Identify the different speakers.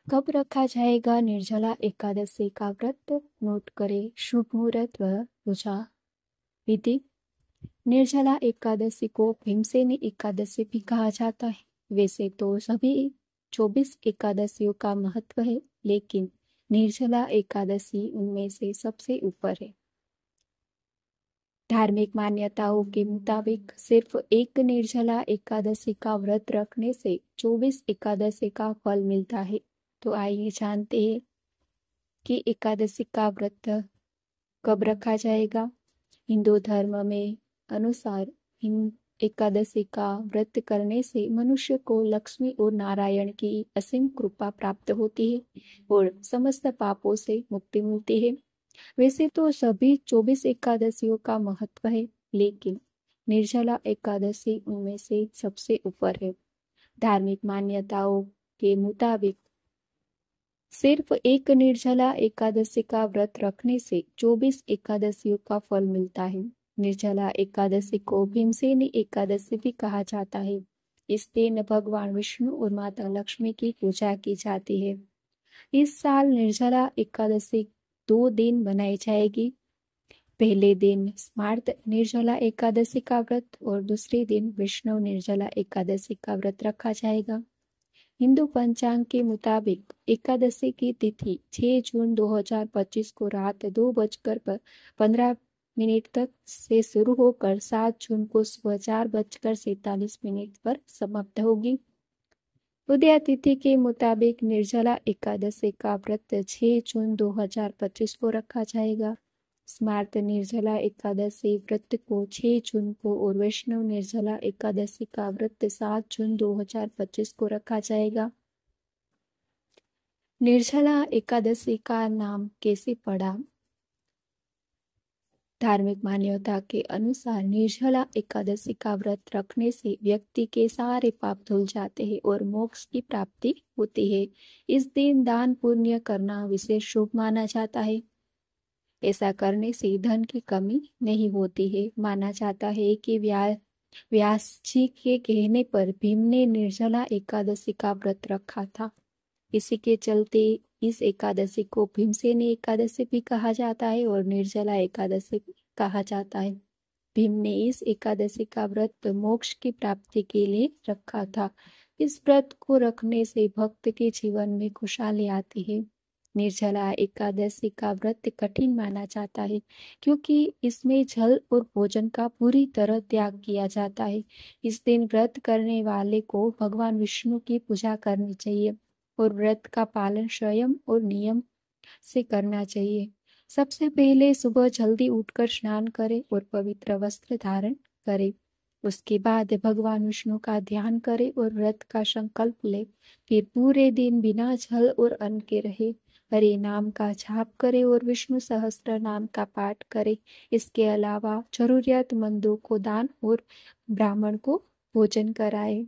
Speaker 1: कब रखा जाएगा निर्जला एकादशी का व्रत? नोट करें शुभ मुहूर्त व पूजा विधि। निर्जला एकादशी को भीमसेनी एकादशी भी कहा जाता है। वैसे तो सभी 24 एकादशियों का महत्व है, लेकिन निर्जला एकादशी उनमें से सबसे ऊपर है। धार्मिक मान्यताओं के मुताबिक सिर्फ एक निर्जला एकादशी का व्रत रखने से 24 एकादशी का फल मिलता है। तो आइए जानते हैं कि एकादशी का व्रत कब रखा जाएगा। हिंदू धर्म में अनुसार एकादशी का व्रत करने से मनुष्य को लक्ष्मी और नारायण की असीम कृपा प्राप्त होती है और समस्त पापों से मुक्ति मिलती है। वैसे तो सभी 24 एकादशियों का महत्व है, लेकिन निर्जला एकादशी उनमें से सबसे ऊपर है। धार्मिक मान्यताओं के मुताबिक सिर्फ एक निर्जला एकादशी का व्रत रखने से 24 एकादशियों का फल मिलता है। निर्जला एकादशी को भीमसेनी एकादशी भी कहा जाता है। इस दिन भगवान विष्णु और माता लक्ष्मी की पूजा की जाती है। इस साल निर्जला एकादशी 2 दिन मनाई जाएगी। पहले दिन स्मार्त निर्जला एकादशी का व्रत और दूसरे दिन वैष्णव निर्जला एकादशी का व्रत रखा जाएगा। हिंदू पंचांग के मुताबिक एकादशी की तिथि 6 जून 2025 को रात 2:15 तक से शुरू होकर 7 जून को सुबह 4:47 पर समाप्त होगी। उदया तिथि के मुताबिक निर्जला एकादशी का व्रत 6 जून 2025 को रखा जाएगा। स्मार्त निर्जला एकादशी व्रत को 6 जून को और वैष्णव निर्जला एकादशी का व्रत 7 जून 2025 को रखा जाएगा। निर्जला एकादशी का नाम कैसे पड़ा? धार्मिक मान्यता के अनुसार निर्जला एकादशी का व्रत रखने से व्यक्ति के सारे पाप धुल जाते हैं और मोक्ष की प्राप्ति होती है। इस दिन दान पुण्य करना विशेष शुभ माना जाता है। ऐसा करने से धन की कमी नहीं होती है। माना जाता है कि व्यास जी के कहने पर भीम ने निर्जला एकादशी का व्रत रखा था। इसी के चलते इस एकादशी को भीमसेनी एकादशी भी कहा जाता है और निर्जला एकादशी भी कहा जाता है। भीम ने इस एकादशी का व्रत मोक्ष की प्राप्ति के लिए रखा था। इस व्रत को रखने से भक्त के जीवन में खुशहाली आती है। निर्जला एकादशी का व्रत कठिन माना जाता है, क्योंकि इसमें जल और भोजन का पूरी तरह त्याग किया जाता है। इस दिन व्रत करने वाले को भगवान विष्णु की पूजा करनी चाहिए और व्रत का पालन संयम और नियम से करना चाहिए। सबसे पहले सुबह जल्दी उठकर स्नान करें और पवित्र वस्त्र धारण करें। उसके बाद भगवान विष्णु का ध्यान करें और व्रत का संकल्प ले। फिर पूरे दिन बिना जल और अन्न के रहे। हरे नाम का जाप करें और विष्णु सहस्त्र नाम का पाठ करें। इसके अलावा जरूरतमंदों को दान और ब्राह्मण को भोजन कराएं।